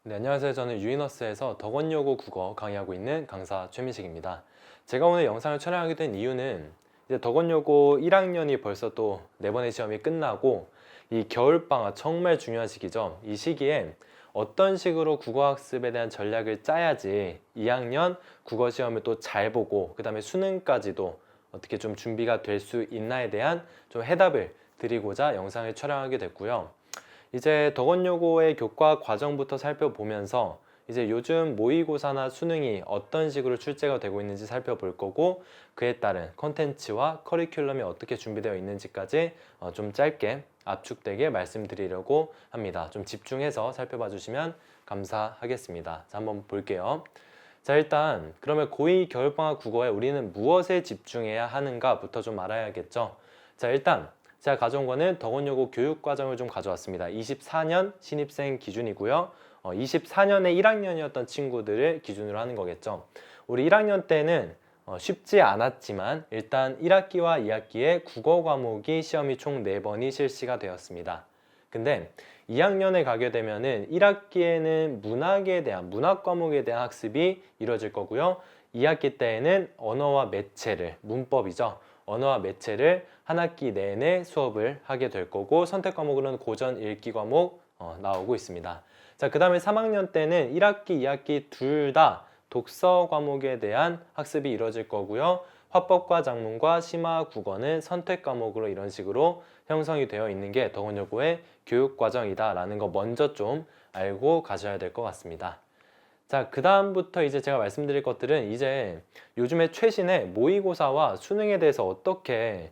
네, 안녕하세요. 저는 유인너스에서 덕원여고 국어 강의하고 있는 강사 최민식입니다. 제가 오늘 영상을 촬영하게 된 이유는 이제 덕원여고 1학년이 벌써 또 4번의 시험이 끝나고 이 겨울방학 정말 중요한 시기죠. 이 시기에 어떤 식으로 국어학습에 대한 전략을 짜야지 2학년 국어 시험을 또 잘 보고 그 다음에 수능까지도 어떻게 좀 준비가 될 수 있나에 대한 좀 해답을 드리고자 영상을 촬영하게 됐고요. 이제 덕원여고의 교과 과정부터 살펴보면서 이제 요즘 모의고사나 수능이 어떤 식으로 출제가 되고 있는지 살펴볼 거고, 그에 따른 컨텐츠와 커리큘럼이 어떻게 준비되어 있는지까지 좀 짧게 압축되게 말씀드리려고 합니다. 좀 집중해서 살펴봐 주시면 감사하겠습니다. 자, 한번 볼게요. 자, 일단 그러면 고2 겨울방학 국어에 우리는 무엇에 집중해야 하는가부터 좀 알아야겠죠. 자, 일단 제가 가져온 거는 덕원여고 교육과정을 좀 가져왔습니다. 24년 신입생 기준이고요. 24년에 1학년이었던 친구들을 기준으로 하는 거겠죠. 우리 1학년 때는 쉽지 않았지만 일단 1학기와 2학기에 국어 과목이 시험이 총 4번이 실시가 되었습니다. 근데 2학년에 가게 되면은 1학기에는 문학에 대한 문학 과목에 대한 학습이 이루어질 거고요. 2학기 때에는 언어와 매체를 문법이죠. 언어와 매체를 한 학기 내내 수업을 하게 될 거고, 선택 과목으로는 고전 읽기 과목 나오고 있습니다. 자, 그 다음에 3학년 때는 1학기, 2학기 둘 다 독서 과목에 대한 학습이 이루어질 거고요. 화법과 작문과 심화 국어는 선택 과목으로 이런 식으로 형성이 되어 있는 게 덕원여고의 교육 과정이다라는 거 먼저 좀 알고 가셔야 될 것 같습니다. 자, 그 다음부터 이제 제가 말씀드릴 것들은 이제 요즘에 최신의 모의고사와 수능에 대해서 어떻게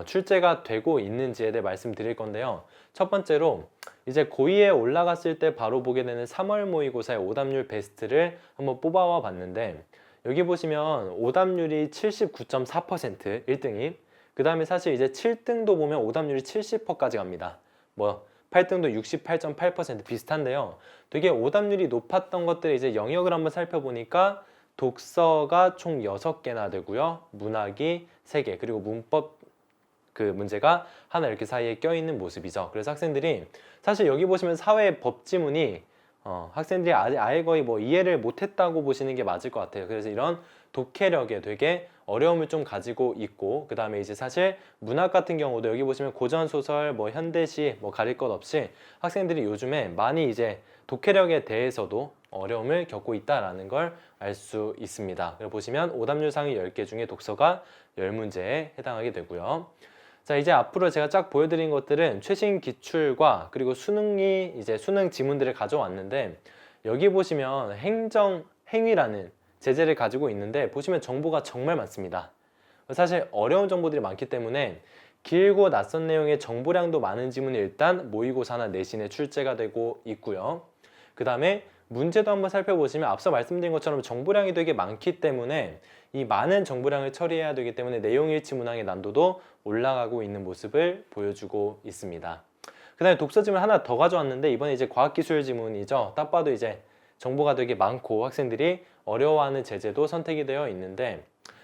출제가 되고 있는지에 대해 말씀드릴 건데요. 첫 번째로 이제 고2에 올라갔을 때 바로 보게 되는 3월 모의고사의 오답률 베스트를 한번 뽑아와 봤는데, 여기 보시면 오답률이 79.4% 1등이, 그 다음에 사실 이제 7등도 보면 오답률이 70%까지 갑니다. 뭐 8등도 68.8% 비슷한데요. 되게 오답률이 높았던 것들을 이제 영역을 한번 살펴보니까 독서가 총 6개나 되고요. 문학이 3개, 그리고 문법 그 문제가 하나 이렇게 사이에 껴있는 모습이죠. 그래서 학생들이 사실 여기 보시면 사회 법지문이 학생들이 아예 거의 뭐 이해를 못했다고 보시는 게 맞을 것 같아요. 그래서 이런 독해력에 되게 어려움을 좀 가지고 있고, 그 다음에 이제 사실 문학 같은 경우도 여기 보시면 고전소설, 뭐 현대시, 뭐 가릴 것 없이 학생들이 요즘에 많이 이제 독해력에 대해서도 어려움을 겪고 있다라는 걸 알 수 있습니다. 그리고 보시면 오답률 상위 10개 중에 독서가 10문제에 해당하게 되고요. 자, 이제 앞으로 제가 쫙 보여드린 것들은 최신 기출과 그리고 수능이 이제 수능 지문들을 가져왔는데, 여기 보시면 행위라는 제재를 가지고 있는데 보시면 정보가 정말 많습니다. 사실 어려운 정보들이 많기 때문에 길고 낯선 내용의 정보량도 많은 지문이 일단 모의고사나 내신에 출제가 되고 있고요. 그 다음에 문제도 한번 살펴보시면 앞서 말씀드린 것처럼 정보량이 되게 많기 때문에 이 많은 정보량을 처리해야 되기 때문에 내용일치 문항의 난도도 올라가고 있는 모습을 보여주고 있습니다. 그 다음에 독서 지문 하나 더 가져왔는데, 이번에 이제 과학기술 지문이죠. 딱 봐도 이제 정보가 되게 많고 학생들이 어려워하는 제재도 선택이 되어 있는데,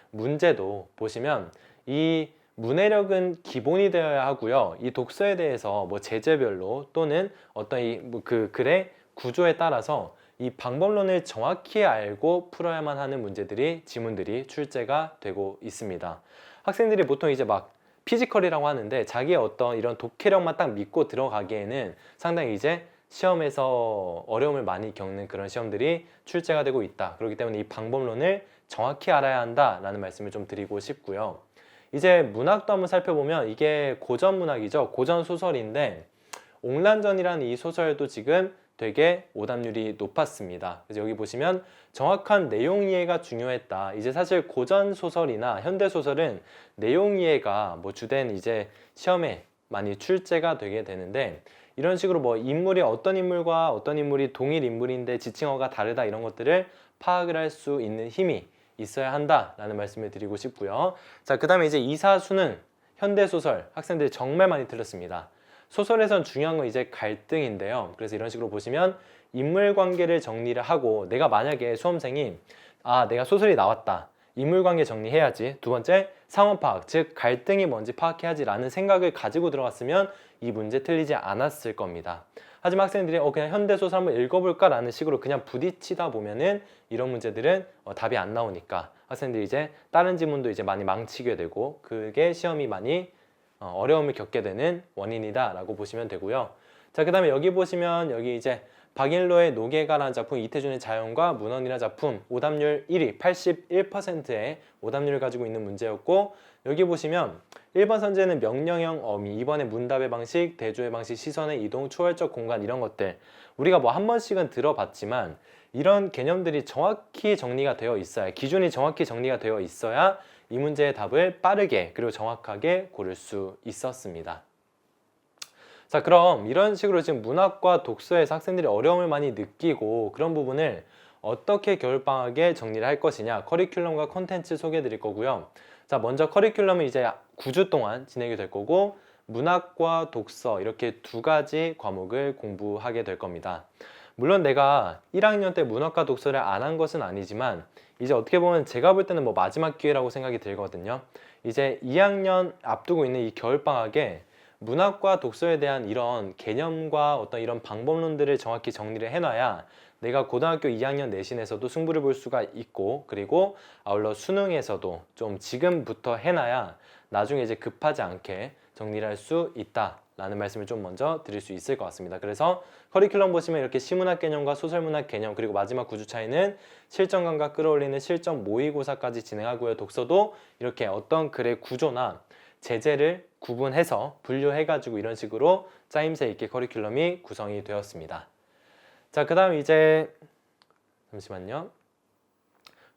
문제도 보시면 이 문해력은 기본이 되어야 하고요. 이 독서에 대해서 뭐 제재별로 또는 어떤 그 글의 구조에 따라서 이 방법론을 정확히 알고 풀어야만 하는 문제들이 지문들이 출제가 되고 있습니다. 학생들이 보통 이제 막 피지컬이라고 하는데 자기의 어떤 이런 독해력만 딱 믿고 들어가기에는 상당히 이제 시험에서 어려움을 많이 겪는 그런 시험들이 출제가 되고 있다. 그렇기 때문에 이 방법론을 정확히 알아야 한다라는 말씀을 좀 드리고 싶고요. 이제 문학도 한번 살펴보면 이게 고전 문학이죠. 고전 소설인데 옥란전이라는 이 소설도 지금 되게 오답률이 높았습니다. 그래서 여기 보시면 정확한 내용 이해가 중요했다. 이제 사실 고전 소설이나 현대 소설은 내용 이해가 뭐 주된 이제 시험에 많이 출제가 되게 되는데, 이런 식으로 뭐 인물이 어떤 인물과 어떤 인물이 동일 인물인데 지칭어가 다르다, 이런 것들을 파악을 할 수 있는 힘이 있어야 한다라는 말씀을 드리고 싶고요. 자, 그 다음에 이제 이사수는 현대소설 학생들이 정말 많이 틀렸습니다. 소설에선 중요한 건 이제 갈등인데요. 그래서 이런 식으로 보시면 인물관계를 정리를 하고, 내가 만약에 수험생이 내가 소설이 나왔다, 인물관계 정리해야지, 두 번째 상황 파악, 즉 갈등이 뭔지 파악해야지 라는 생각을 가지고 들어갔으면 이 문제 틀리지 않았을 겁니다. 하지만 학생들이 그냥 현대소설 한번 읽어볼까 라는 식으로 그냥 부딪히다 보면은 이런 문제들은 답이 안 나오니까 학생들이 이제 다른 지문도 이제 많이 망치게 되고 그게 시험이 많이 어려움을 겪게 되는 원인이다 라고 보시면 되고요. 자, 그 다음에 여기 보시면 여기 이제 박일로의 노계가라는 작품, 이태준의 자연과 문헌이라는 작품 오답률 1위 81%의 오답률을 가지고 있는 문제였고, 여기 보시면 1번 선제는 명령형 어미, 2번의 문답의 방식, 대조의 방식, 시선의 이동, 초월적 공간 이런 것들 우리가 뭐 한 번씩은 들어봤지만 이런 개념들이 정확히 정리가 되어 있어야, 기준이 정확히 정리가 되어 있어야 이 문제의 답을 빠르게 그리고 정확하게 고를 수 있었습니다. 자, 그럼 이런 식으로 지금 문학과 독서에서 학생들이 어려움을 많이 느끼고 그런 부분을 어떻게 겨울방학에 정리를 할 것이냐, 커리큘럼과 콘텐츠 소개해 드릴 거고요. 자, 먼저 커리큘럼은 이제 9주 동안 진행이 될 거고 문학과 독서 이렇게 두 가지 과목을 공부하게 될 겁니다. 물론 내가 1학년 때 문학과 독서를 안 한 것은 아니지만 이제 어떻게 보면 제가 볼 때는 뭐 마지막 기회라고 생각이 들거든요. 이제 2학년 앞두고 있는 이 겨울방학에 문학과 독서에 대한 이런 개념과 어떤 이런 방법론들을 정확히 정리를 해놔야 내가 고등학교 2학년 내신에서도 승부를 볼 수가 있고, 그리고 아울러 수능에서도 좀 지금부터 해놔야 나중에 이제 급하지 않게 정리를 할 수 있다라는 말씀을 좀 먼저 드릴 수 있을 것 같습니다. 그래서 커리큘럼 보시면 이렇게 시문학 개념과 소설문학 개념, 그리고 마지막 9주 차이는 실전 감각 끌어올리는 실전 모의고사까지 진행하고요. 독서도 이렇게 어떤 글의 구조나 제재를 구분해서 분류해가지고 이런 식으로 짜임새 있게 커리큘럼이 구성이 되었습니다. 자, 그 다음 이제 잠시만요.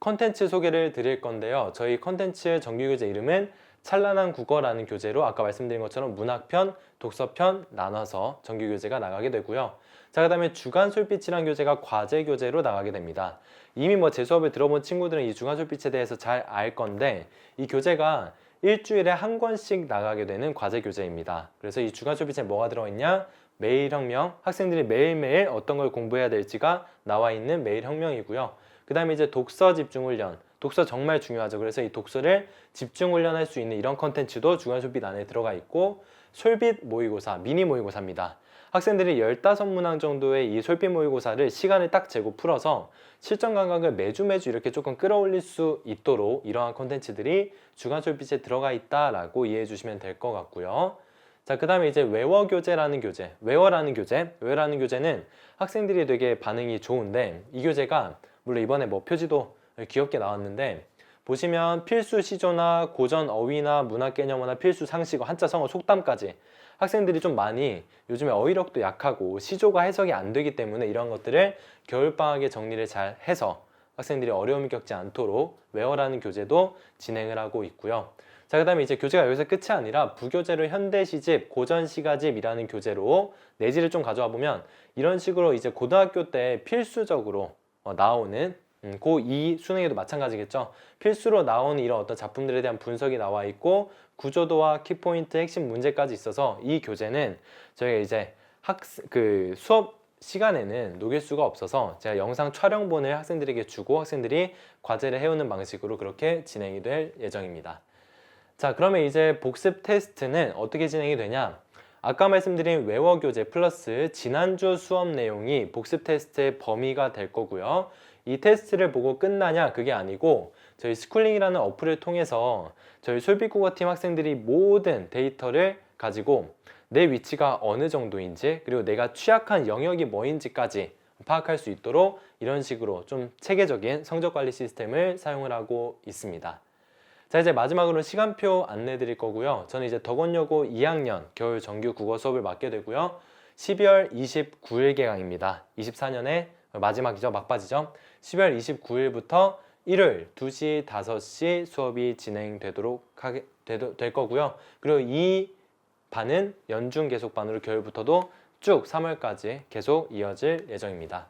컨텐츠 소개를 드릴 건데요. 저희 컨텐츠 정규교재 이름은 찬란한 국어라는 교재로 아까 말씀드린 것처럼 문학편, 독서편 나눠서 정규교재가 나가게 되고요. 자, 그 다음에 주간솔빛이라는 교재가 과제교재로 나가게 됩니다. 이미 뭐 제 수업을 들어본 친구들은 이 주간솔빛에 대해서 잘 알 건데 이 교재가 일주일에 한 권씩 나가게 되는 과제 교재입니다. 그래서 이 주간솔빛에 뭐가 들어있냐? 매일혁명, 학생들이 매일매일 어떤 걸 공부해야 될지가 나와 있는 매일혁명이고요. 그 다음에 이제 독서 집중훈련, 독서 정말 중요하죠. 그래서 이 독서를 집중훈련할 수 있는 이런 컨텐츠도 주간솔빛 안에 들어가 있고, 솔빛 모의고사, 미니 모의고사입니다. 학생들이 15문항 정도의 이 솔빛 모의고사를 시간을 딱 재고 풀어서 실전 감각을 매주 이렇게 조금 끌어올릴 수 있도록 이러한 콘텐츠들이 주간 솔빛에 들어가 있다라고 이해해 주시면 될 것 같고요. 자, 그 다음에 이제 외워라는 교재는 학생들이 되게 반응이 좋은데, 이 교재가 물론 이번에 뭐 표지도 귀엽게 나왔는데 보시면 필수 시조나 고전 어휘나 문학 개념어나 필수 상식어, 한자 성어 속담까지 학생들이 좀 많이 요즘에 어휘력도 약하고 시조가 해석이 안 되기 때문에 이런 것들을 겨울방학에 정리를 잘 해서 학생들이 어려움을 겪지 않도록 외워라는 교재도 진행을 하고 있고요. 자, 그 다음에 이제 교재가 여기서 끝이 아니라 부교재로 현대시집, 고전시가집이라는 교재로 내지를 좀 가져와 보면 이런 식으로 이제 고등학교 때 필수적으로 나오는 고2 수능에도 마찬가지겠죠. 필수로 나오는 이런 어떤 작품들에 대한 분석이 나와 있고 구조도와 키포인트, 핵심 문제까지 있어서 이 교재는 저희가 이제 수업 시간에는 녹일 수가 없어서 제가 영상 촬영본을 학생들에게 주고 학생들이 과제를 해오는 방식으로 그렇게 진행이 될 예정입니다. 자, 그러면 이제 복습 테스트는 어떻게 진행이 되냐? 아까 말씀드린 외워 교재 플러스 지난주 수업 내용이 복습 테스트의 범위가 될 거고요. 이 테스트를 보고 끝나냐? 그게 아니고 저희 스쿨링이라는 어플을 통해서 저희 솔빛국어팀 학생들이 모든 데이터를 가지고 내 위치가 어느 정도인지, 그리고 내가 취약한 영역이 뭐인지까지 파악할 수 있도록 이런 식으로 좀 체계적인 성적관리 시스템을 사용을 하고 있습니다. 자, 이제 마지막으로 시간표 안내 드릴 거고요. 저는 이제 덕원여고 2학년 겨울 정규 국어 수업을 맡게 되고요. 12월 29일 개강입니다. 24년의 마지막이죠. 막바지죠. 12월 29일부터 일요일 2시, 5시 수업이 진행되도록 될 거고요. 그리고 이 반은 연중 계속반으로 겨울부터도 쭉 3월까지 계속 이어질 예정입니다.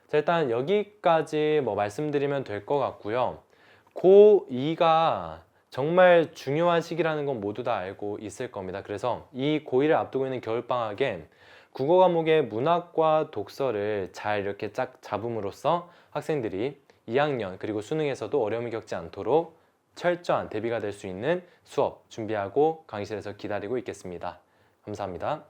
자, 일단 여기까지 뭐 말씀드리면 될 것 같고요. 고2가 정말 중요한 시기라는 건 모두 다 알고 있을 겁니다. 그래서 이 고2를 앞두고 있는 겨울방학에 국어 과목의 문학과 독서를 잘 이렇게 짝 잡음으로써 학생들이 2학년 그리고 수능에서도 어려움을 겪지 않도록 철저한 대비가 될 수 있는 수업 준비하고 강의실에서 기다리고 있겠습니다. 감사합니다.